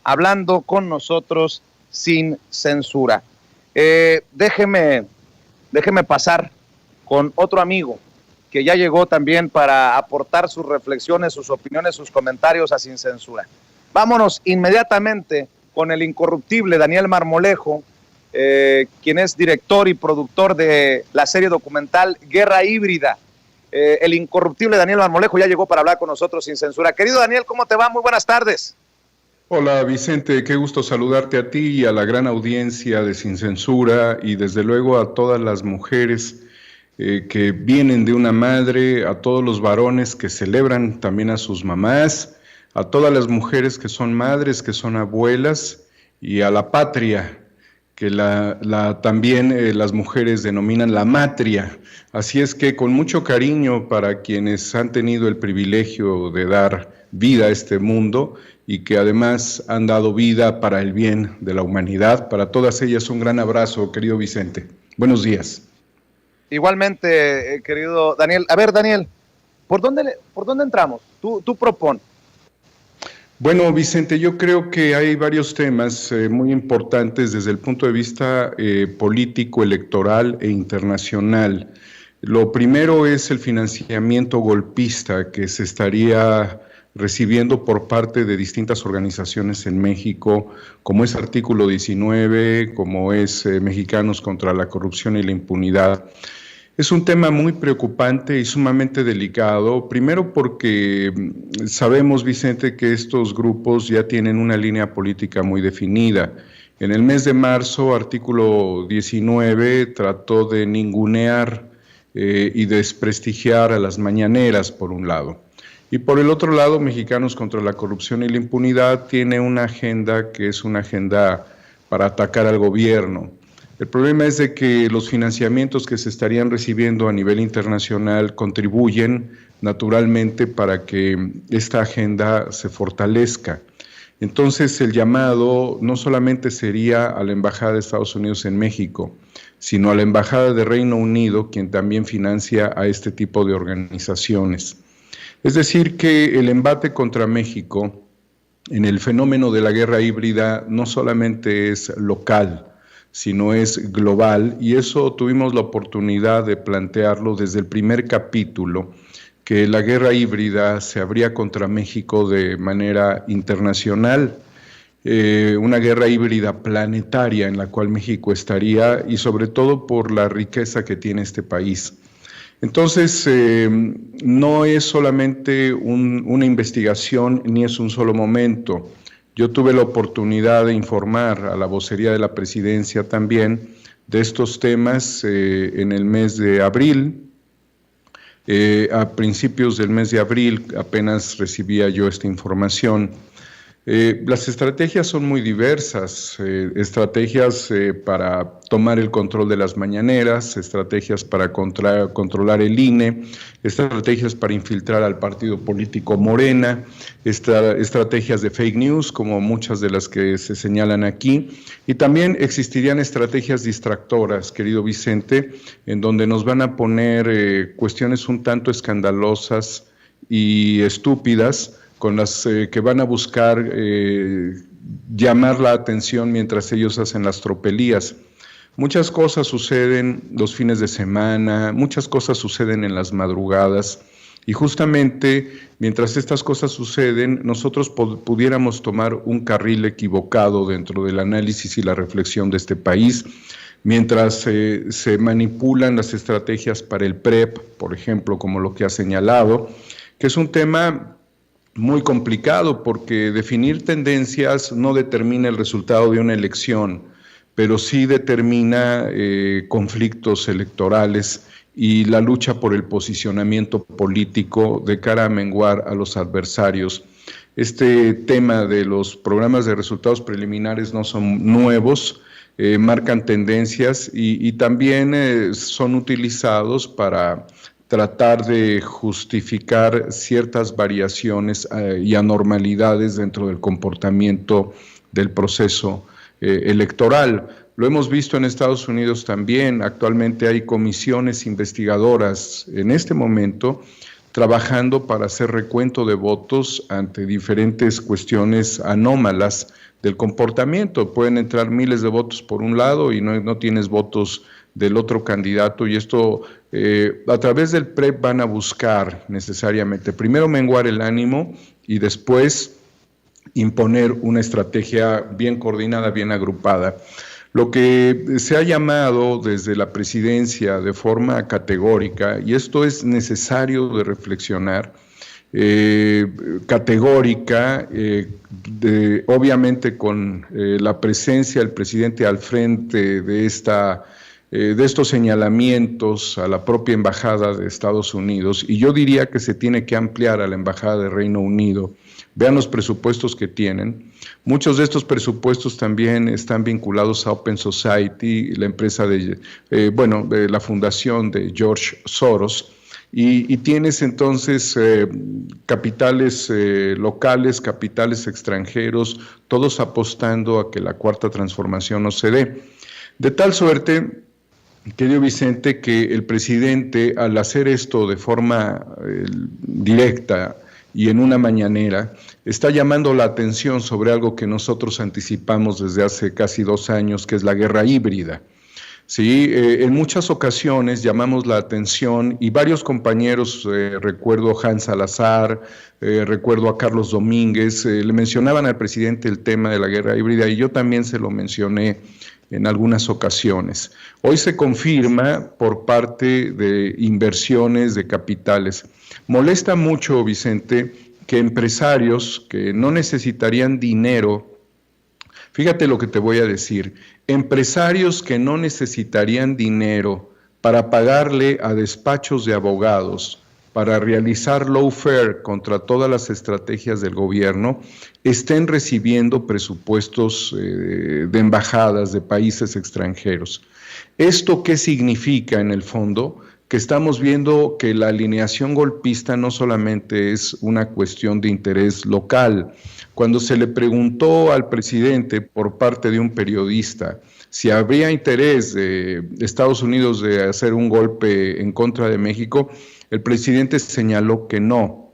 hablando con nosotros sin censura. Déjeme pasar con otro amigo que ya llegó también para aportar sus reflexiones, sus opiniones, sus comentarios a Sin Censura. Vámonos inmediatamente con el incorruptible Daniel Marmolejo, quien es director y productor de la serie documental Guerra Híbrida. El incorruptible Daniel Marmolejo ya llegó para hablar con nosotros sin censura. Querido Daniel, ¿cómo te va? Muy buenas tardes. Hola Vicente, qué gusto saludarte a ti y a la gran audiencia de Sin Censura y desde luego a todas las mujeres que vienen de una madre, a todos los varones que celebran también a sus mamás, a todas las mujeres que son madres, que son abuelas y a la patria, que también las mujeres denominan la matria. Así es que con mucho cariño para quienes han tenido el privilegio de dar vida a este mundo y que además han dado vida para el bien de la humanidad, para todas ellas un gran abrazo, querido Vicente. Buenos días. Igualmente, querido Daniel. A ver, Daniel, ¿por dónde entramos? Tú propon. Bueno, Vicente, yo creo que hay varios temas muy importantes desde el punto de vista político, electoral e internacional. Lo primero es el financiamiento golpista que se estaría recibiendo por parte de distintas organizaciones en México, como es Artículo 19, como es Mexicanos contra la Corrupción y la Impunidad. Es un tema muy preocupante y sumamente delicado, primero porque sabemos, Vicente, que estos grupos ya tienen una línea política muy definida. En el mes de marzo, Artículo 19 trató de ningunear y desprestigiar a las mañaneras, por un lado. Y por el otro lado, Mexicanos contra la Corrupción y la Impunidad tiene una agenda que es una agenda para atacar al gobierno. El problema es de que los financiamientos que se estarían recibiendo a nivel internacional contribuyen naturalmente para que esta agenda se fortalezca. Entonces el llamado no solamente sería a la Embajada de Estados Unidos en México, sino a la Embajada de Reino Unido, quien también financia a este tipo de organizaciones. Es decir, que el embate contra México en el fenómeno de la guerra híbrida no solamente es local, sino es global, y eso tuvimos la oportunidad de plantearlo desde el primer capítulo, que la guerra híbrida se abría contra México de manera internacional, una guerra híbrida planetaria en la cual México estaría, y sobre todo por la riqueza que tiene este país. Entonces, no es solamente una investigación, ni es un solo momento. Yo tuve la oportunidad de informar a la vocería de la presidencia también de estos temas en el mes de abril. A principios del mes de abril apenas recibía yo esta información. Las estrategias son muy diversas, estrategias para tomar el control de las mañaneras, estrategias para controlar el INE, estrategias para infiltrar al partido político Morena, estrategias de fake news, como muchas de las que se señalan aquí, y también existirían estrategias distractoras, querido Vicente, en donde nos van a poner cuestiones un tanto escandalosas y estúpidas, con las que van a buscar llamar la atención mientras ellos hacen las tropelías. Muchas cosas suceden los fines de semana, muchas cosas suceden en las madrugadas, y justamente mientras estas cosas suceden, nosotros pudiéramos tomar un carril equivocado dentro del análisis y la reflexión de este país, mientras se manipulan las estrategias para el PREP, por ejemplo, como lo que ha señalado, que es un tema muy complicado porque definir tendencias no determina el resultado de una elección, pero sí determina conflictos electorales y la lucha por el posicionamiento político de cara a menguar a los adversarios. Este tema de los programas de resultados preliminares no son nuevos, marcan tendencias y también son utilizados para tratar de justificar ciertas variaciones y anormalidades dentro del comportamiento del proceso electoral. Lo hemos visto en Estados Unidos también. Actualmente hay comisiones investigadoras en este momento trabajando para hacer recuento de votos ante diferentes cuestiones anómalas del comportamiento. Pueden entrar miles de votos por un lado y no tienes votos del otro candidato, y esto a través del PREP van a buscar necesariamente primero menguar el ánimo y después imponer una estrategia bien coordinada, bien agrupada. Lo que se ha llamado desde la presidencia de forma categórica, y esto es necesario de reflexionar, categórica, obviamente con la presencia del presidente al frente de estos señalamientos a la propia Embajada de Estados Unidos, y yo diría que se tiene que ampliar a la Embajada de Reino Unido. Vean los presupuestos que tienen. Muchos de estos presupuestos también están vinculados a Open Society, la empresa de la fundación de George Soros, y tienes entonces capitales locales, capitales extranjeros, todos apostando a que la cuarta transformación no se dé. De tal suerte, querido Vicente, que el presidente, al hacer esto de forma directa y en una mañanera, está llamando la atención sobre algo que nosotros anticipamos desde hace casi 2 años, que es la guerra híbrida. Sí, en muchas ocasiones llamamos la atención, y varios compañeros, recuerdo a Hans Salazar, recuerdo a Carlos Domínguez, le mencionaban al presidente el tema de la guerra híbrida, y yo también se lo mencioné en algunas ocasiones. Hoy se confirma por parte de inversiones de capitales. Molesta mucho, Vicente, que empresarios que no necesitarían dinero, fíjate lo que te voy a decir, empresarios que no necesitarían dinero para pagarle a despachos de abogados, para realizar lawfare contra todas las estrategias del gobierno, estén recibiendo presupuestos de embajadas de países extranjeros. ¿Esto qué significa en el fondo? Que estamos viendo que la alineación golpista no solamente es una cuestión de interés local. Cuando se le preguntó al presidente por parte de un periodista si habría interés de Estados Unidos de hacer un golpe en contra de México, el presidente señaló que no.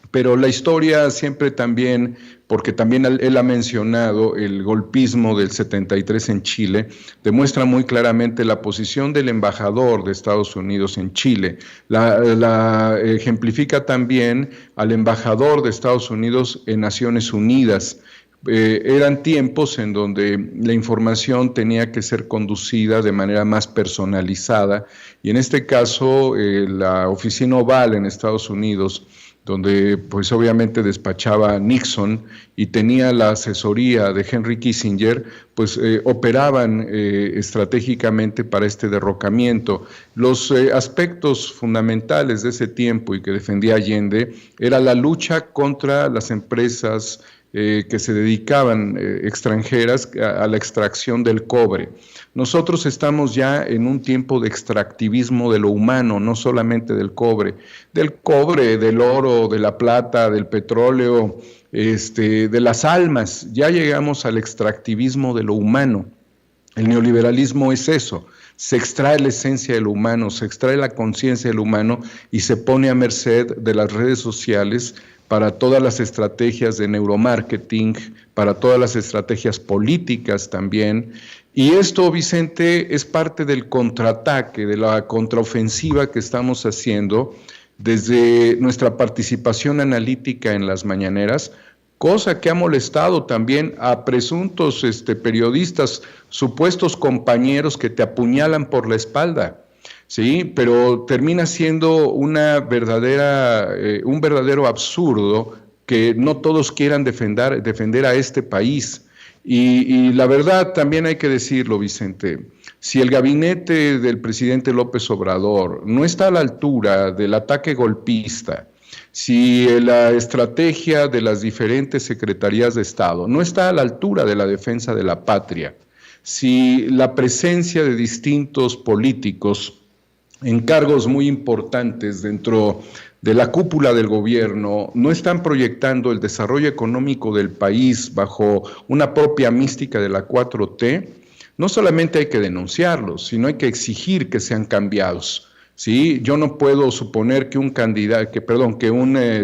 Pero la historia siempre también, porque también él ha mencionado el golpismo del 73 en Chile, demuestra muy claramente la posición del embajador de Estados Unidos en Chile. La ejemplifica también al embajador de Estados Unidos en Naciones Unidas. Eran tiempos en donde la información tenía que ser conducida de manera más personalizada, y en este caso la Oficina Oval en Estados Unidos, donde pues obviamente despachaba Nixon y tenía la asesoría de Henry Kissinger, pues operaban estratégicamente para este derrocamiento. Los aspectos fundamentales de ese tiempo y que defendía Allende era la lucha contra las empresas que se dedicaban extranjeras a la extracción del cobre. Nosotros estamos ya en un tiempo de extractivismo de lo humano, no solamente del cobre, del oro, de la plata, del petróleo, de las almas. Ya llegamos al extractivismo de lo humano. El neoliberalismo es eso. Se extrae la esencia del humano, se extrae la conciencia del humano y se pone a merced de las redes sociales para todas las estrategias de neuromarketing, para todas las estrategias políticas también. Y esto, Vicente, es parte del contraataque, de la contraofensiva que estamos haciendo desde nuestra participación analítica en las mañaneras, cosa que ha molestado también a presuntos periodistas, supuestos compañeros que te apuñalan por la espalda. Sí, pero termina siendo un verdadero absurdo que no todos quieran defender a este país. Y la verdad también hay que decirlo, Vicente, si el gabinete del presidente López Obrador no está a la altura del ataque golpista, si la estrategia de las diferentes secretarías de Estado no está a la altura de la defensa de la patria, si la presencia de distintos políticos en cargos muy importantes dentro de la cúpula del gobierno no están proyectando el desarrollo económico del país bajo una propia mística de la 4T, no solamente hay que denunciarlos, sino hay que exigir que sean cambiados. ¿sí? Yo no puedo suponer que un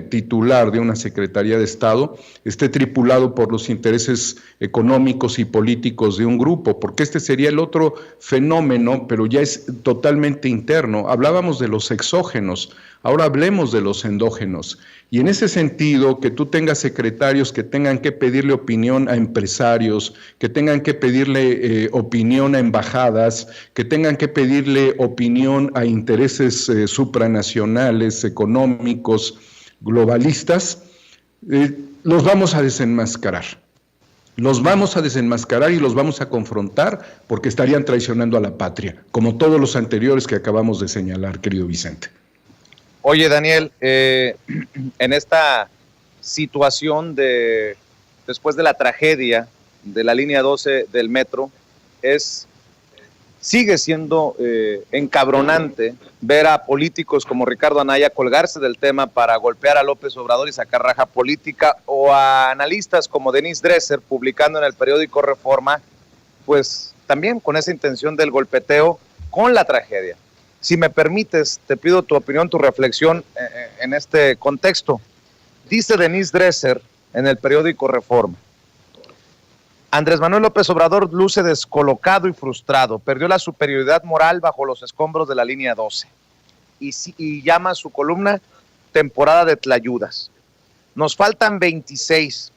titular de una Secretaría de Estado esté tripulado por los intereses económicos y políticos de un grupo, porque este sería el otro fenómeno, pero ya es totalmente interno. Hablábamos de los exógenos, ahora hablemos de los endógenos. Y en ese sentido, que tú tengas secretarios que tengan que pedirle opinión a empresarios, que tengan que pedirle opinión a embajadas, que tengan que pedirle opinión a intereses supranacionales, económicos, globalistas, los vamos a desenmascarar. Los vamos a desenmascarar y los vamos a confrontar porque estarían traicionando a la patria, como todos los anteriores que acabamos de señalar, querido Vicente. Oye, Daniel, en esta situación después de la tragedia de la línea 12 del metro, sigue siendo encabronante ver a políticos como Ricardo Anaya colgarse del tema para golpear a López Obrador y sacar raja política, o a analistas como Denise Dresser publicando en el periódico Reforma, pues también con esa intención del golpeteo con la tragedia. Si me permites, te pido tu opinión, tu reflexión en este contexto. Dice Denise Dresser en el periódico Reforma: Andrés Manuel López Obrador luce descolocado y frustrado, perdió la superioridad moral bajo los escombros de la línea 12 y llama a su columna temporada de tlayudas. Nos faltan 26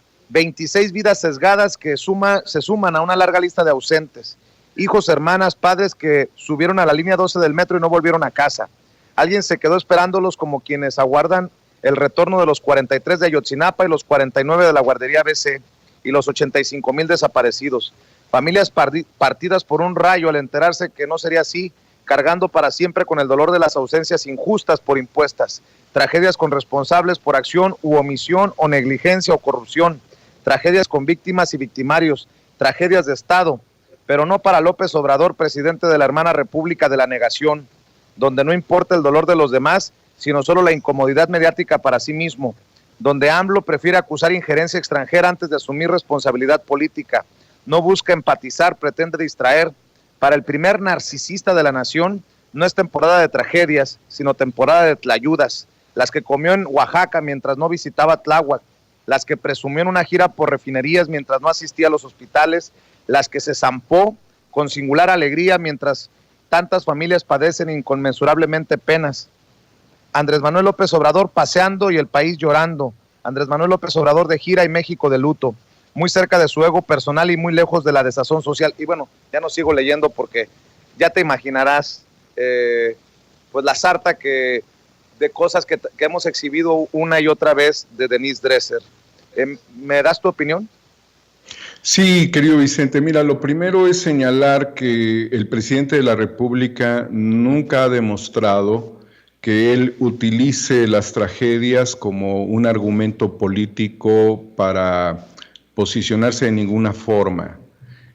vidas sesgadas que se suman a una larga lista de ausentes. Hijos, hermanas, padres que subieron a la línea 12 del metro y no volvieron a casa. Alguien se quedó esperándolos como quienes aguardan el retorno de los 43 de Ayotzinapa y los 49 de la guardería ABC y los 85,000 desaparecidos. Familias partidas por un rayo al enterarse que no sería así, cargando para siempre con el dolor de las ausencias injustas por impuestas. Tragedias con responsables por acción u omisión o negligencia o corrupción. Tragedias con víctimas y victimarios. Tragedias de Estado. Pero no para López Obrador, presidente de la hermana República de la Negación, donde no importa el dolor de los demás, sino solo la incomodidad mediática para sí mismo, donde AMLO prefiere acusar injerencia extranjera antes de asumir responsabilidad política, no busca empatizar, pretende distraer. Para el primer narcisista de la nación, no es temporada de tragedias, sino temporada de tlayudas, las que comió en Oaxaca mientras no visitaba Tláhuac, las que presumió en una gira por refinerías mientras no asistía a los hospitales, las que se zampó con singular alegría mientras tantas familias padecen inconmensurablemente penas. Andrés Manuel López Obrador paseando y el país llorando. Andrés Manuel López Obrador de gira y México de luto, muy cerca de su ego personal y muy lejos de la desazón social. Y bueno, ya no sigo leyendo porque ya te imaginarás pues la sarta de cosas que hemos exhibido una y otra vez de Denise Dresser. ¿Me das tu opinión? Sí, querido Vicente, mira, lo primero es señalar que el presidente de la República nunca ha demostrado que él utilice las tragedias como un argumento político para posicionarse de ninguna forma.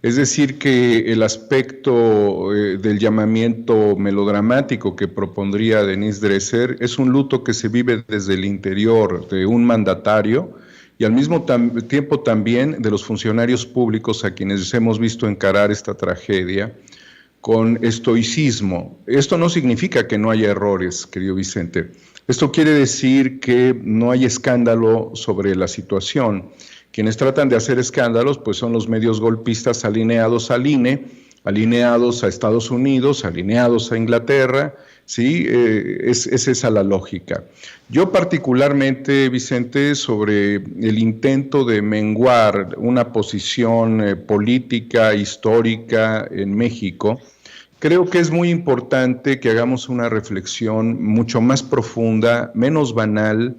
Es decir, que el aspecto del llamamiento melodramático que propondría Denise Dresser es un luto que se vive desde el interior de un mandatario y al mismo tiempo también de los funcionarios públicos a quienes hemos visto encarar esta tragedia con estoicismo. Esto no significa que no haya errores, querido Vicente. Esto quiere decir que no hay escándalo sobre la situación. Quienes tratan de hacer escándalos pues son los medios golpistas alineados al INE, alineados a Estados Unidos, alineados a Inglaterra, ¿sí? Es esa la lógica. Yo particularmente, Vicente, sobre el intento de menguar una posición política, histórica en México, creo que es muy importante que hagamos una reflexión mucho más profunda, menos banal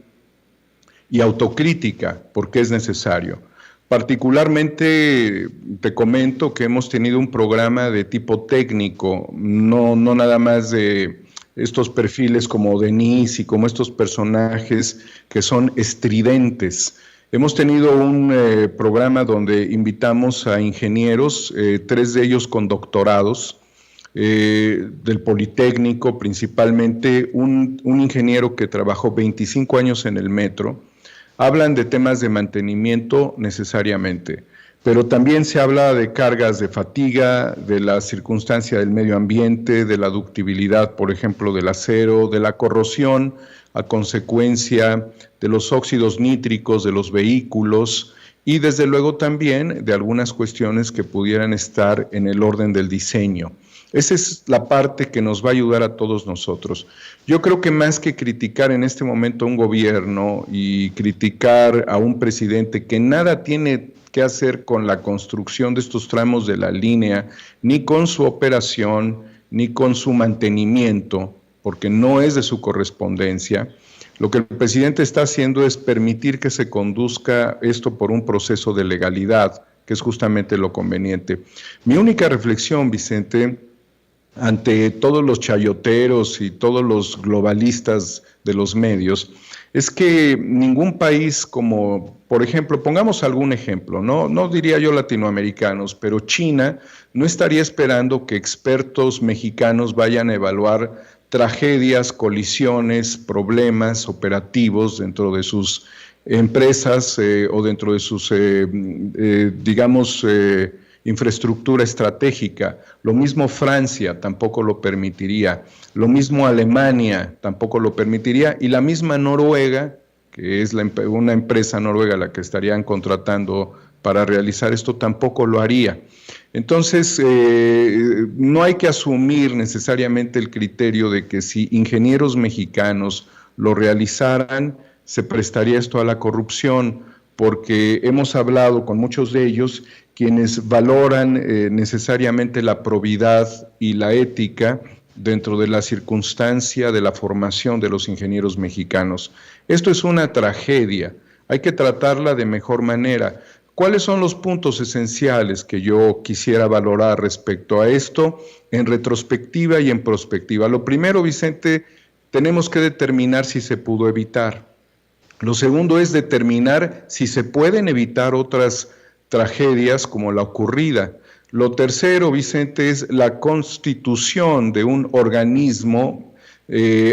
y autocrítica, porque es necesario. Particularmente te comento que hemos tenido un programa de tipo técnico, no nada más de estos perfiles como Denise y como estos personajes que son estridentes. Hemos tenido un programa donde invitamos a ingenieros, 3 de ellos con doctorados, del Politécnico principalmente, un ingeniero que trabajó 25 años en el metro. Hablan de temas de mantenimiento necesariamente, pero también se habla de cargas de fatiga, de la circunstancia del medio ambiente, de la ductibilidad, por ejemplo, del acero, de la corrosión a consecuencia de los óxidos nítricos de los vehículos y desde luego también de algunas cuestiones que pudieran estar en el orden del diseño. Esa es la parte que nos va a ayudar a todos nosotros. Yo creo que más que criticar en este momento a un gobierno y criticar a un presidente que nada tiene que hacer con la construcción de estos tramos de la línea, ni con su operación, ni con su mantenimiento, porque no es de su correspondencia, lo que el presidente está haciendo es permitir que se conduzca esto por un proceso de legalidad, que es justamente lo conveniente. Mi única reflexión, Vicente, ante todos los chayoteros y todos los globalistas de los medios, es que ningún país como, por ejemplo, pongamos algún ejemplo, no diría yo latinoamericanos, pero China no estaría esperando que expertos mexicanos vayan a evaluar tragedias, colisiones, problemas operativos dentro de sus empresas o dentro de sus, infraestructura estratégica. Lo mismo Francia tampoco lo permitiría, lo mismo Alemania tampoco lo permitiría, y la misma Noruega, que es una empresa noruega la que estarían contratando para realizar esto, tampoco lo haría. Entonces, no hay que asumir necesariamente el criterio de que si ingenieros mexicanos lo realizaran, se prestaría esto a la corrupción, porque hemos hablado con muchos de ellos quienes valoran necesariamente la probidad y la ética dentro de la circunstancia de la formación de los ingenieros mexicanos. Esto es una tragedia, hay que tratarla de mejor manera. ¿Cuáles son los puntos esenciales que yo quisiera valorar respecto a esto en retrospectiva y en prospectiva? Lo primero, Vicente, tenemos que determinar si se pudo evitar. Lo segundo es determinar si se pueden evitar otras tragedias como la ocurrida. Lo tercero, Vicente, es la constitución de un organismo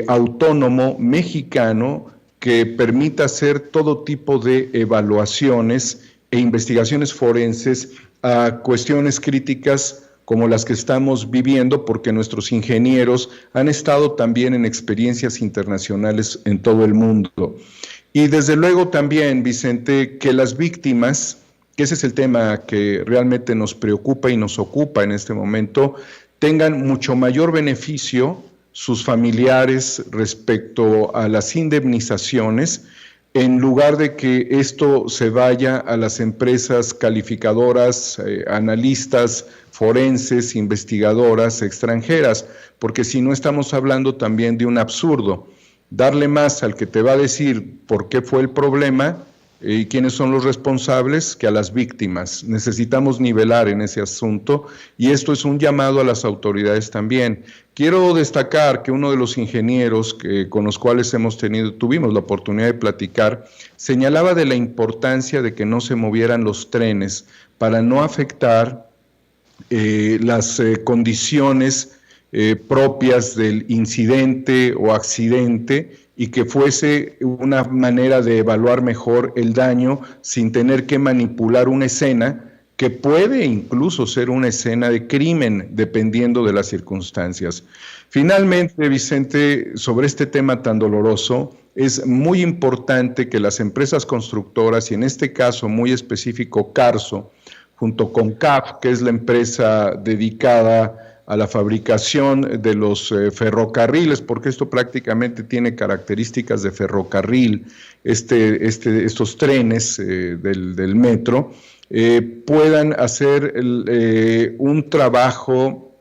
autónomo mexicano que permita hacer todo tipo de evaluaciones e investigaciones forenses a cuestiones críticas como las que estamos viviendo, porque nuestros ingenieros han estado también en experiencias internacionales en todo el mundo. Y desde luego también, Vicente, que las víctimas, que ese es el tema que realmente nos preocupa y nos ocupa en este momento, tengan mucho mayor beneficio sus familiares respecto a las indemnizaciones, en lugar de que esto se vaya a las empresas calificadoras, analistas, forenses, investigadoras extranjeras, porque si no estamos hablando también de un absurdo, darle más al que te va a decir por qué fue el problema y quiénes son los responsables que a las víctimas. Necesitamos nivelar en ese asunto y esto es un llamado a las autoridades también. Quiero destacar que uno de los ingenieros con los cuales tuvimos la oportunidad de platicar, señalaba de la importancia de que no se movieran los trenes para no afectar las condiciones propias del incidente o accidente y que fuese una manera de evaluar mejor el daño sin tener que manipular una escena que puede incluso ser una escena de crimen, dependiendo de las circunstancias. Finalmente, Vicente, sobre este tema tan doloroso, es muy importante que las empresas constructoras, y en este caso muy específico Carso, junto con CAF, que es la empresa dedicada a la fabricación de los ferrocarriles, porque esto prácticamente tiene características de ferrocarril, estos trenes del metro, puedan hacer un trabajo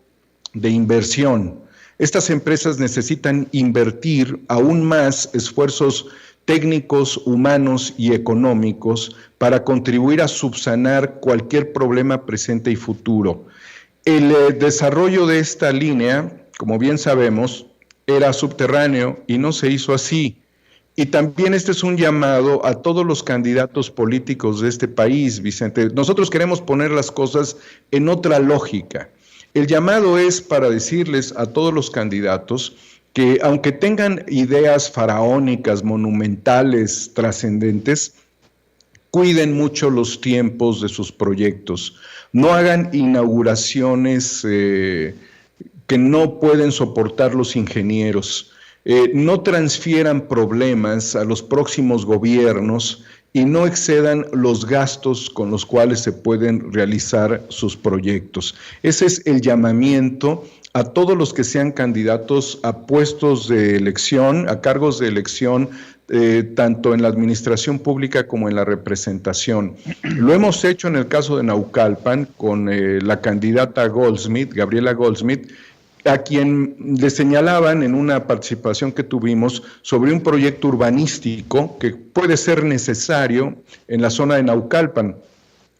de inversión. Estas empresas necesitan invertir aún más esfuerzos técnicos, humanos y económicos para contribuir a subsanar cualquier problema presente y futuro. El desarrollo de esta línea, como bien sabemos, era subterráneo y no se hizo así. Y también este es un llamado a todos los candidatos políticos de este país, Vicente. Nosotros queremos poner las cosas en otra lógica. El llamado es para decirles a todos los candidatos que aunque tengan ideas faraónicas, monumentales, trascendentes, cuiden mucho los tiempos de sus proyectos, no hagan inauguraciones que no pueden soportar los ingenieros, no transfieran problemas a los próximos gobiernos y no excedan los gastos con los cuales se pueden realizar sus proyectos. Ese es el llamamiento a todos los que sean candidatos a puestos de elección, a cargos de elección, tanto en la administración pública como en la representación. Lo hemos hecho en el caso de Naucalpan con la candidata Goldsmith, Gabriela Goldsmith, a quien le señalaban en una participación que tuvimos sobre un proyecto urbanístico que puede ser necesario en la zona de Naucalpan.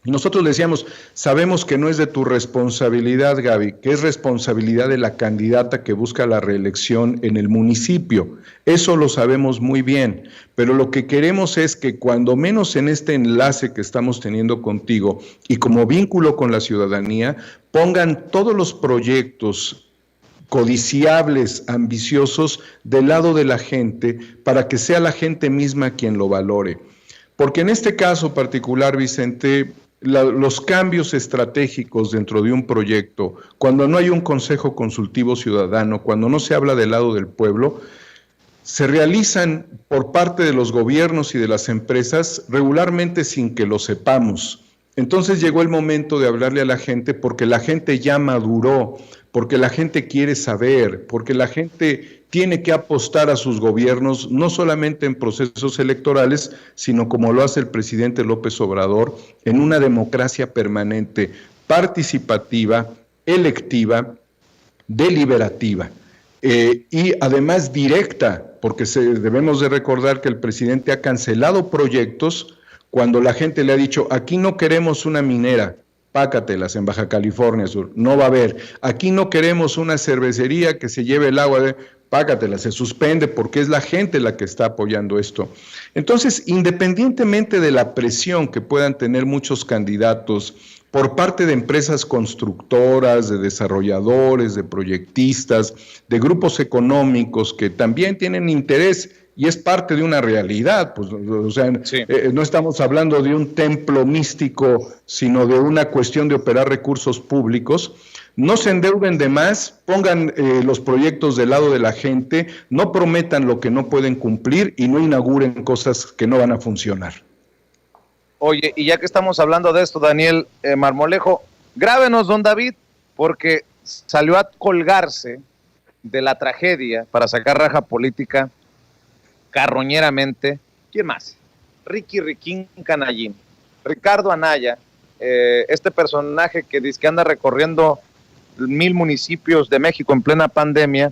Y nosotros le decíamos, sabemos que no es de tu responsabilidad, Gaby, que es responsabilidad de la candidata que busca la reelección en el municipio. Eso lo sabemos muy bien, pero lo que queremos es que cuando menos en este enlace que estamos teniendo contigo y como vínculo con la ciudadanía, pongan todos los proyectos codiciables, ambiciosos, del lado de la gente, para que sea la gente misma quien lo valore. Porque en este caso particular, Vicente, los cambios estratégicos dentro de un proyecto, cuando no hay un consejo consultivo ciudadano, cuando no se habla del lado del pueblo, se realizan por parte de los gobiernos y de las empresas regularmente sin que lo sepamos. Entonces llegó el momento de hablarle a la gente porque la gente ya maduró, porque la gente quiere saber, porque la gente tiene que apostar a sus gobiernos, no solamente en procesos electorales, sino como lo hace el presidente López Obrador, en una democracia permanente, participativa, electiva, deliberativa y además directa, porque debemos de recordar que el presidente ha cancelado proyectos cuando la gente le ha dicho, aquí no queremos una minera, pácatelas en Baja California Sur, no va a haber. Aquí no queremos una cervecería que se lleve el agua, págatelas, se suspende porque es la gente la que está apoyando esto. Entonces, independientemente de la presión que puedan tener muchos candidatos por parte de empresas constructoras, de desarrolladores, de proyectistas, de grupos económicos que también tienen interés y es parte de una realidad, pues, o sea, sí. No estamos hablando de un templo místico, sino de una cuestión de operar recursos públicos. No se endeuden de más, pongan los proyectos del lado de la gente, no prometan lo que no pueden cumplir y no inauguren cosas que no van a funcionar. Oye, y ya que estamos hablando de esto, Daniel Marmolejo, grábenos, don David, porque salió a colgarse de la tragedia para sacar raja política carroñeramente. ¿Quién más? Riquín Canallín, Ricardo Anaya, este personaje que dice que anda recorriendo 1000 municipios de México en plena pandemia,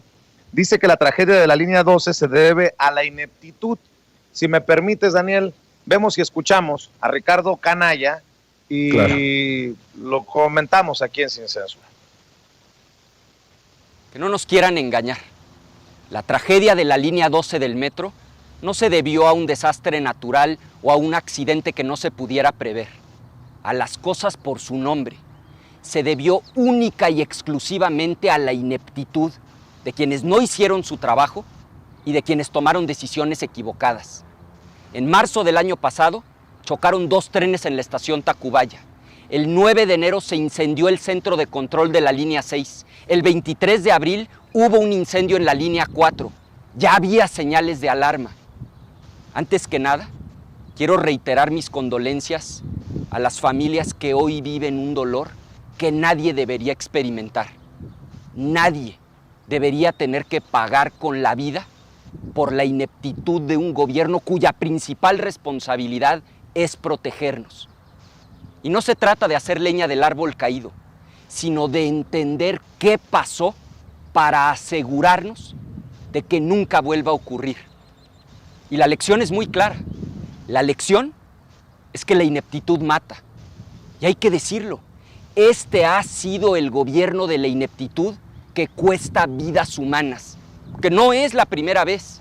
dice que la tragedia de la línea 12 se debe a la ineptitud. Si me permites, Daniel, vemos y escuchamos a Ricardo Canalla y claro, lo comentamos aquí en Sin Censura. Que no nos quieran engañar. La tragedia de la línea 12 del metro no se debió a un desastre natural o a un accidente que no se pudiera prever. A las cosas por su nombre. Se debió única y exclusivamente a la ineptitud de quienes no hicieron su trabajo y de quienes tomaron decisiones equivocadas. En marzo del año pasado, chocaron 2 trenes en la estación Tacubaya. El 9 de enero se incendió el centro de control de la línea 6. El 23 de abril hubo un incendio en la línea 4. Ya había señales de alarma. Antes que nada, quiero reiterar mis condolencias a las familias que hoy viven un dolor que nadie debería experimentar. Nadie debería tener que pagar con la vida por la ineptitud de un gobierno cuya principal responsabilidad es protegernos. Y no se trata de hacer leña del árbol caído, sino de entender qué pasó para asegurarnos de que nunca vuelva a ocurrir. Y la lección es muy clara. La lección es que la ineptitud mata. Y hay que decirlo, este ha sido el gobierno de la ineptitud que cuesta vidas humanas, que no es la primera vez.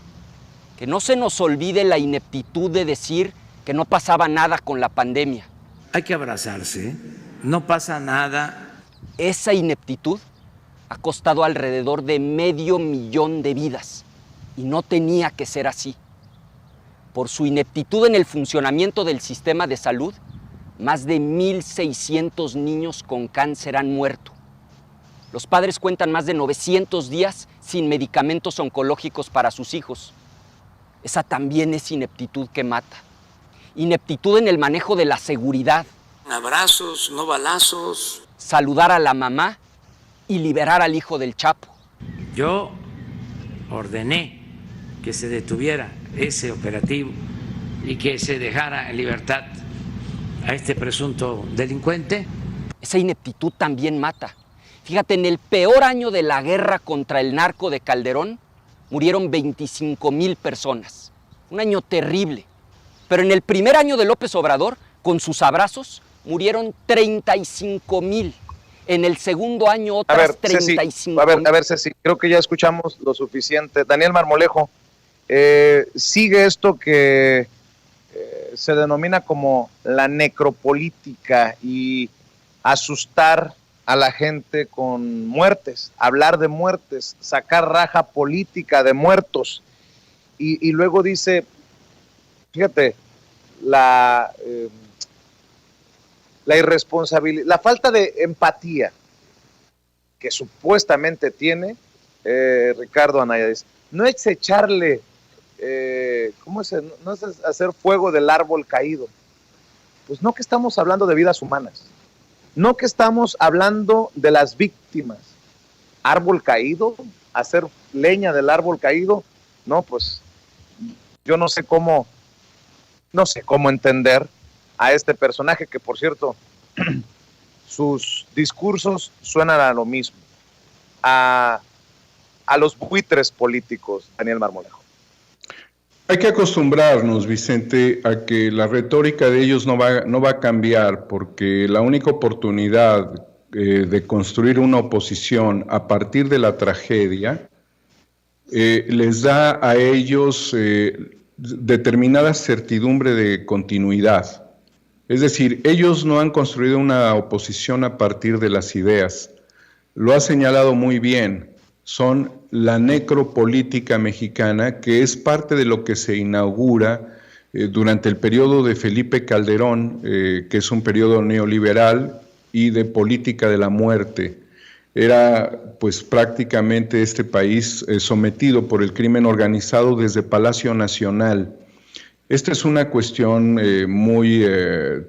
Que no se nos olvide la ineptitud de decir que no pasaba nada con la pandemia. Hay que abrazarse, no pasa nada. Esa ineptitud ha costado alrededor de 500,000 de vidas y no tenía que ser así. Por su ineptitud en el funcionamiento del sistema de salud, más de 1,600 niños con cáncer han muerto. Los padres cuentan más de 900 días sin medicamentos oncológicos para sus hijos. Esa también es ineptitud que mata. Ineptitud en el manejo de la seguridad. Abrazos, no balazos. Saludar a la mamá y liberar al hijo del Chapo. Yo ordené que se detuviera ese operativo y que se dejara en libertad a este presunto delincuente. Esa ineptitud también mata. Fíjate, en el peor año de la guerra contra el narco de Calderón, murieron 25,000 personas. Un año terrible. Pero en el primer año de López Obrador, con sus abrazos, murieron 35,000. En el segundo año otras 35,000. A ver, Ceci, creo que ya escuchamos lo suficiente. Daniel Marmolejo, sigue esto que se denomina como la necropolítica y asustar a la gente con muertes, hablar de muertes, sacar raja política de muertos. Y luego dice, fíjate, la irresponsabilidad, la falta de empatía que supuestamente tiene Ricardo Anaya. Dice, no es echarle, no es hacer fuego del árbol caído. Pues no, que estamos hablando de vidas humanas, no que estamos hablando de las víctimas. Árbol caído, hacer leña del árbol caído, no, pues yo no sé cómo entender a este personaje que, por cierto, sus discursos suenan a lo mismo, a los buitres políticos, Daniel Marmolejo. Hay que acostumbrarnos, Vicente, a que la retórica de ellos no va a cambiar, porque la única oportunidad de construir una oposición a partir de la tragedia les da a ellos determinada certidumbre de continuidad. Es decir, ellos no han construido una oposición a partir de las ideas. Lo ha señalado muy bien, son la necropolítica mexicana, que es parte de lo que se inaugura durante el periodo de Felipe Calderón, que es un periodo neoliberal y de política de la muerte. Era pues prácticamente este país sometido por el crimen organizado desde Palacio Nacional. Esta es una cuestión muy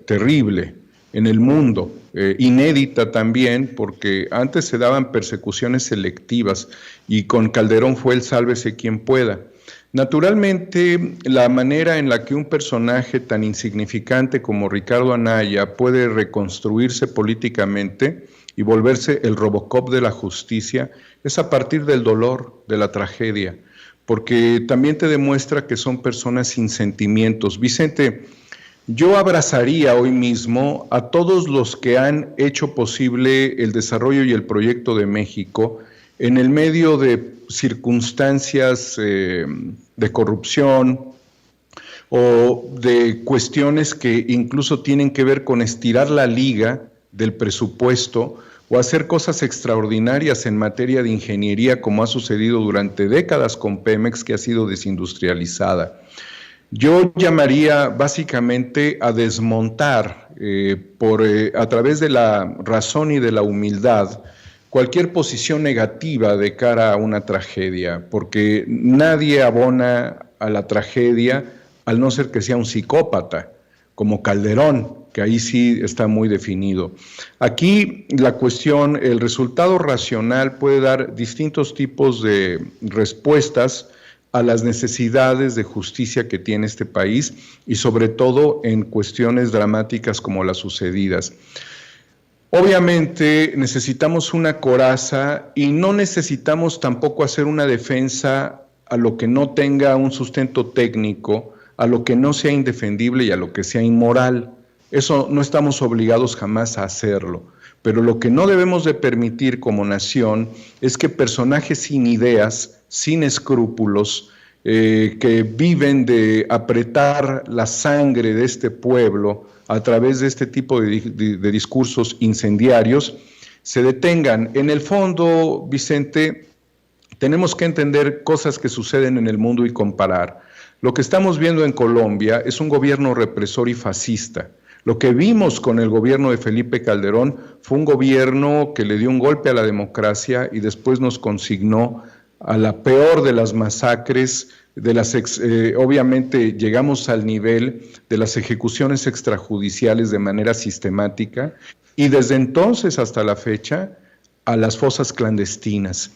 terrible en el mundo, inédita también, porque antes se daban persecuciones selectivas y con Calderón fue el sálvese quien pueda. Naturalmente, la manera en la que un personaje tan insignificante como Ricardo Anaya puede reconstruirse políticamente y volverse el Robocop de la justicia es a partir del dolor, de la tragedia, porque también te demuestra que son personas sin sentimientos. Vicente, yo abrazaría hoy mismo a todos los que han hecho posible el desarrollo y el proyecto de México en el medio de circunstancias de corrupción o de cuestiones que incluso tienen que ver con estirar la liga del presupuesto o hacer cosas extraordinarias en materia de ingeniería, como ha sucedido durante décadas con Pemex, que ha sido desindustrializada. Yo llamaría básicamente a desmontar a través de la razón y de la humildad cualquier posición negativa de cara a una tragedia, porque nadie abona a la tragedia al no ser que sea un psicópata, como Calderón, que ahí sí está muy definido. Aquí la cuestión, el resultado racional puede dar distintos tipos de respuestas a las necesidades de justicia que tiene este país y sobre todo en cuestiones dramáticas como las sucedidas. Obviamente necesitamos una coraza y no necesitamos tampoco hacer una defensa a lo que no tenga un sustento técnico, a lo que no sea indefendible y a lo que sea inmoral. Eso no estamos obligados jamás a hacerlo, pero lo que no debemos de permitir como nación es que personajes sin ideas, sin escrúpulos, que viven de apretar la sangre de este pueblo a través de este tipo de discursos incendiarios, se detengan. En el fondo, Vicente, tenemos que entender cosas que suceden en el mundo y comparar. Lo que estamos viendo en Colombia es un gobierno represor y fascista. Lo que vimos con el gobierno de Felipe Calderón fue un gobierno que le dio un golpe a la democracia y después nos consignó a la peor de las masacres, obviamente llegamos al nivel de las ejecuciones extrajudiciales de manera sistemática y desde entonces hasta la fecha a las fosas clandestinas.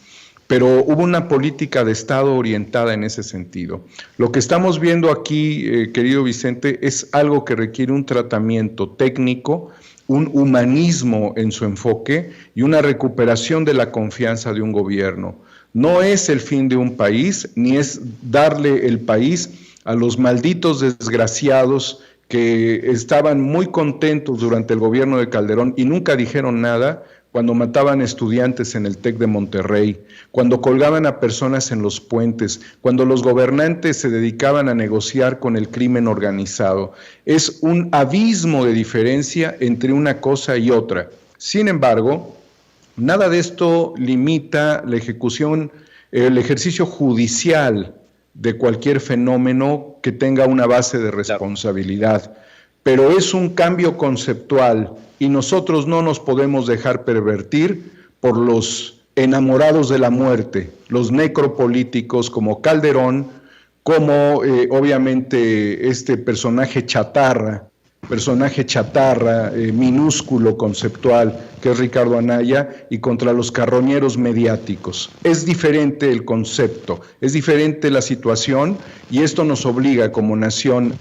Pero hubo una política de Estado orientada en ese sentido. Lo que estamos viendo aquí, querido Vicente, es algo que requiere un tratamiento técnico, un humanismo en su enfoque y una recuperación de la confianza de un gobierno. No es el fin de un país, ni es darle el país a los malditos desgraciados que estaban muy contentos durante el gobierno de Calderón y nunca dijeron nada, cuando mataban estudiantes en el TEC de Monterrey, cuando colgaban a personas en los puentes, cuando los gobernantes se dedicaban a negociar con el crimen organizado. Es un abismo de diferencia entre una cosa y otra. Sin embargo, nada de esto limita la ejecución, el ejercicio judicial de cualquier fenómeno que tenga una base de responsabilidad. Pero es un cambio conceptual y nosotros no nos podemos dejar pervertir por los enamorados de la muerte, los necropolíticos como Calderón, como obviamente este personaje chatarra, minúsculo conceptual, que es Ricardo Anaya, y contra los carroñeros mediáticos. Es diferente el concepto, es diferente la situación, y esto nos obliga como nación,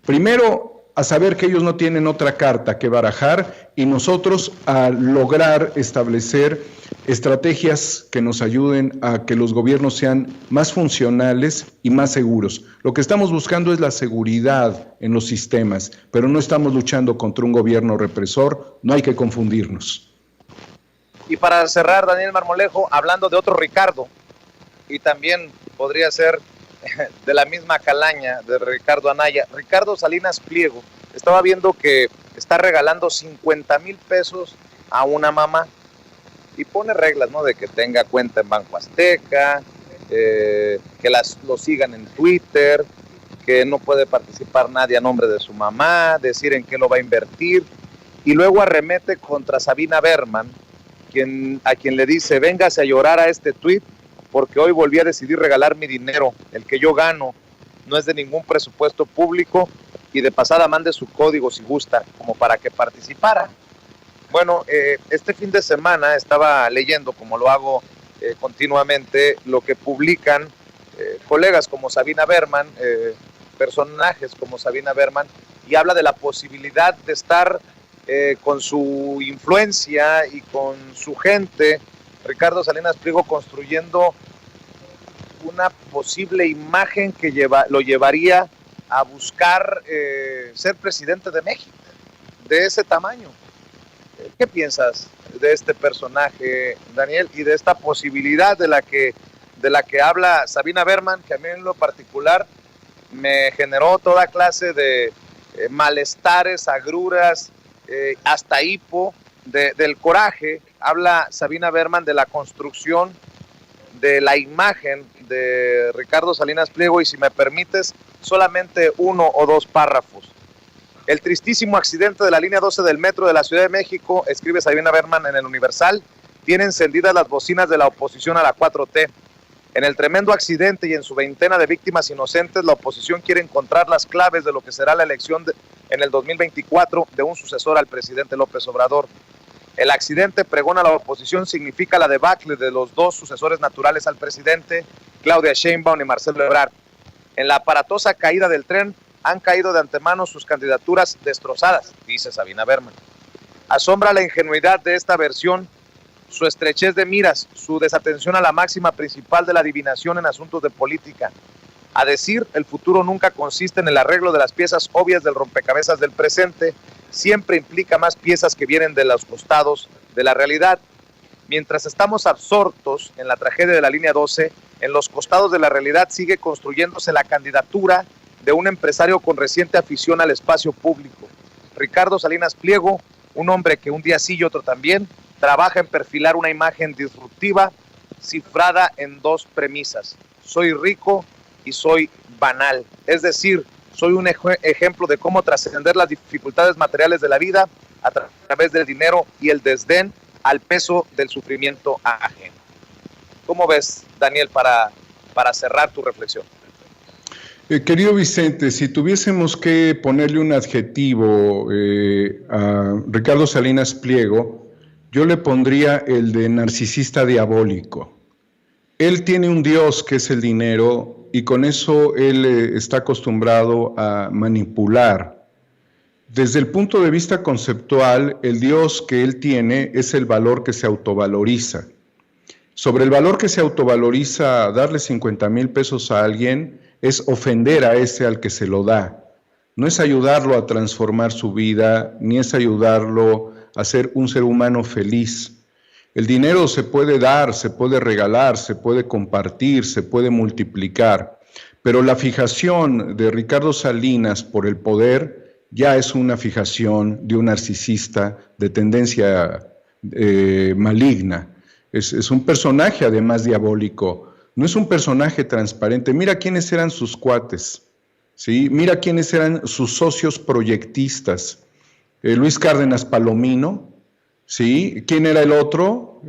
primero, a saber que ellos no tienen otra carta que barajar y nosotros a lograr establecer estrategias que nos ayuden a que los gobiernos sean más funcionales y más seguros. Lo que estamos buscando es la seguridad en los sistemas, pero no estamos luchando contra un gobierno represor, no hay que confundirnos. Y para cerrar, Daniel Marmolejo, hablando de otro Ricardo, y también podría ser de la misma calaña de Ricardo Anaya, Ricardo Salinas Pliego, estaba viendo que está regalando 50,000 pesos a una mamá y pone reglas, ¿no? De que tenga cuenta en Banco Azteca, que lo sigan en Twitter, que no puede participar nadie a nombre de su mamá, decir en qué lo va a invertir, y luego arremete contra Sabina Berman, a quien le dice, véngase a llorar a este tuit, porque hoy volví a decidir regalar mi dinero, el que yo gano, no es de ningún presupuesto público, y de pasada mande su código si gusta, como para que participara. Bueno, este fin de semana estaba leyendo, como lo hago continuamente, lo que publican colegas como Sabina Berman, personajes como Sabina Berman, y habla de la posibilidad de estar con su influencia y con su gente, Ricardo Salinas Pliego, construyendo una posible imagen que lo llevaría a buscar ser presidente de México, de ese tamaño. ¿Qué piensas de este personaje, Daniel, y de esta posibilidad de la que habla Sabina Berman, que a mí en lo particular me generó toda clase de malestares, agruras, hasta hipo, del coraje? Habla Sabina Berman de la construcción de la imagen de Ricardo Salinas Pliego, y si me permites, solamente 1 o 2 párrafos. El tristísimo accidente de la línea 12 del metro de la Ciudad de México, escribe Sabina Berman en el Universal, tiene encendidas las bocinas de la oposición a la 4T. En el tremendo accidente y en su veintena de víctimas inocentes, la oposición quiere encontrar las claves de lo que será la elección en el 2024 de un sucesor al presidente López Obrador. El accidente, pregona la oposición, significa la debacle de los 2 sucesores naturales al presidente, Claudia Sheinbaum y Marcelo Ebrard. En la aparatosa caída del tren han caído de antemano sus candidaturas destrozadas, dice Sabina Berman. Asombra la ingenuidad de esta versión, su estrechez de miras, su desatención a la máxima principal de la adivinación en asuntos de política. A decir, el futuro nunca consiste en el arreglo de las piezas obvias del rompecabezas del presente, siempre implica más piezas que vienen de los costados de la realidad. Mientras estamos absortos en la tragedia de la línea 12, en los costados de la realidad sigue construyéndose la candidatura de un empresario con reciente afición al espacio público. Ricardo Salinas Pliego, un hombre que un día sí y otro también, trabaja en perfilar una imagen disruptiva cifrada en 2 premisas: soy rico y soy banal. Es decir, soy un ejemplo de cómo trascender las dificultades materiales de la vida a través del dinero y el desdén al peso del sufrimiento ajeno. ¿Cómo ves, Daniel, para cerrar tu reflexión? Querido Vicente, si tuviésemos que ponerle un adjetivo a Ricardo Salinas Pliego, yo le pondría el de narcisista diabólico. Él tiene un Dios que es el dinero y con eso él está acostumbrado a manipular. Desde el punto de vista conceptual, el Dios que él tiene es el valor que se autovaloriza. Sobre el valor que se autovaloriza, darle 50,000 pesos a alguien es ofender a ese al que se lo da. No es ayudarlo a transformar su vida, ni es ayudarlo a ser un ser humano feliz. El dinero se puede dar, se puede regalar, se puede compartir, se puede multiplicar, pero la fijación de Ricardo Salinas por el poder ya es una fijación de un narcisista de tendencia maligna. Es un personaje además diabólico, no es un personaje transparente. Mira quiénes eran sus cuates, ¿sí? Mira quiénes eran sus socios proyectistas. Luis Cárdenas Palomino, ¿sí? ¿Quién era el otro?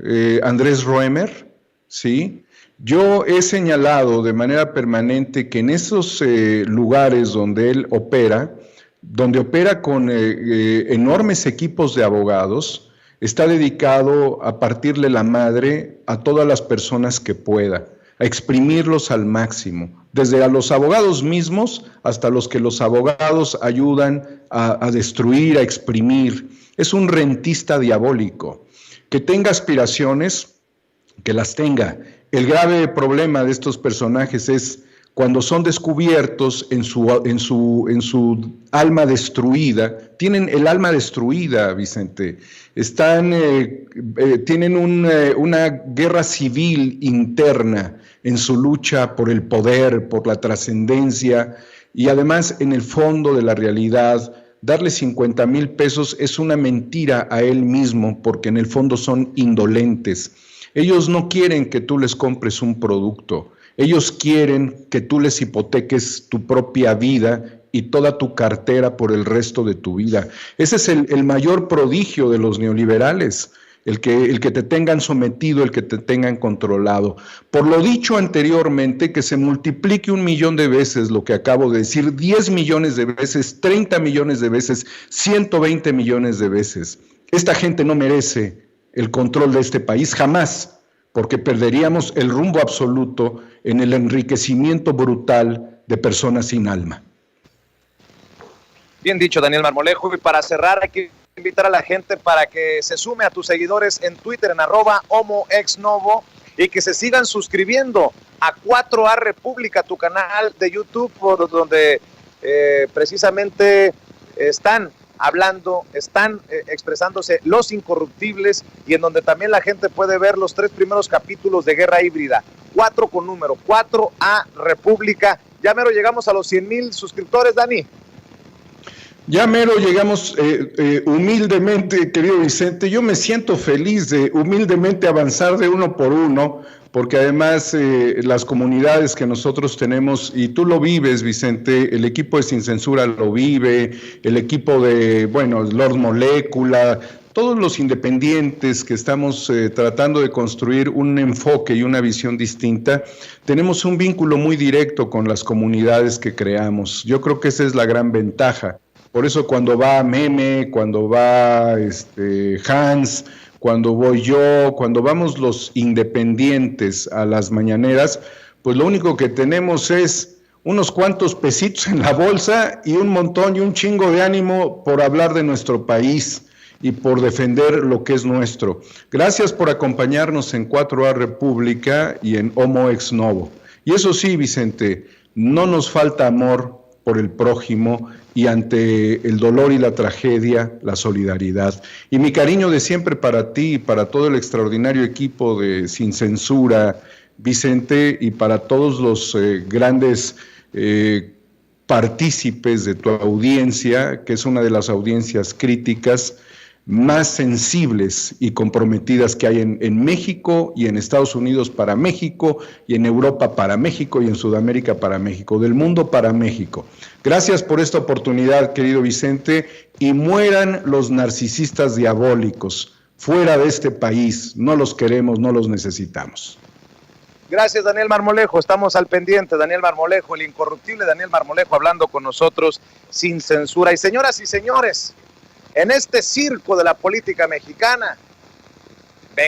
Andrés Roemer, ¿sí? Yo he señalado de manera permanente que en esos lugares donde él opera, donde opera con enormes equipos de abogados, está dedicado a partirle la madre a todas las personas que pueda, a exprimirlos al máximo, desde a los abogados mismos hasta los que los abogados ayudan a destruir, a exprimir. Es un rentista diabólico. Que tenga aspiraciones, que las tenga. El grave problema de estos personajes es cuando son descubiertos en su alma destruida. Tienen el alma destruida, Vicente. Tienen una guerra civil interna en su lucha por el poder, por la trascendencia, y además en el fondo de la realidad, darle 50,000 pesos es una mentira a él mismo, porque en el fondo son indolentes. Ellos no quieren que tú les compres un producto, ellos quieren que tú les hipoteques tu propia vida y toda tu cartera por el resto de tu vida. Ese es el mayor prodigio de los neoliberales, el que te tengan sometido, el que te tengan controlado. Por lo dicho anteriormente, que se multiplique 1,000,000 de veces lo que acabo de decir, 10 millones de veces, 30 millones de veces, 120 millones de veces. Esta gente no merece el control de este país jamás, porque perderíamos el rumbo absoluto en el enriquecimiento brutal de personas sin alma. Bien dicho, Daniel Marmolejo. Y para cerrar, hay que invitar a la gente para que se sume a tus seguidores en Twitter, en @HomoExNovo, y que se sigan suscribiendo a 4A República, tu canal de YouTube, por donde precisamente están hablando, están expresándose los incorruptibles, y en donde también la gente puede ver los 3 primeros capítulos de Guerra Híbrida. 4 con número, 4A República. Ya mero llegamos a los 100,000 suscriptores, Dani. Ya mero llegamos humildemente, querido Vicente. Yo me siento feliz de humildemente avanzar de uno por uno, porque además las comunidades que nosotros tenemos, y tú lo vives, Vicente, el equipo de Sin Censura lo vive, el equipo de, Lord Molécula, todos los independientes que estamos tratando de construir un enfoque y una visión distinta, tenemos un vínculo muy directo con las comunidades que creamos. Yo creo que esa es la gran ventaja. Por eso cuando va Meme, cuando va Hans, cuando voy yo, cuando vamos los independientes a las mañaneras, pues lo único que tenemos es unos cuantos pesitos en la bolsa y un montón y un chingo de ánimo por hablar de nuestro país y por defender lo que es nuestro. Gracias por acompañarnos en 4A República y en HomoExNovo. Y eso sí, Vicente, no nos falta amor por el prójimo, y ante el dolor y la tragedia, la solidaridad. Y mi cariño de siempre para ti y para todo el extraordinario equipo de Sin Censura, Vicente, y para todos los grandes partícipes de tu audiencia, que es una de las audiencias críticas. más sensibles y comprometidas que hay en México y en Estados Unidos para México y en Europa para México y en Sudamérica para México, del mundo para México. Gracias por esta oportunidad, querido Vicente, y mueran los narcisistas diabólicos fuera de este país. No los queremos, no los necesitamos. Gracias, Daniel Marmolejo. Estamos al pendiente. Daniel Marmolejo, el incorruptible Daniel Marmolejo, hablando con nosotros sin censura. Y señoras y señores, en este circo de la política mexicana,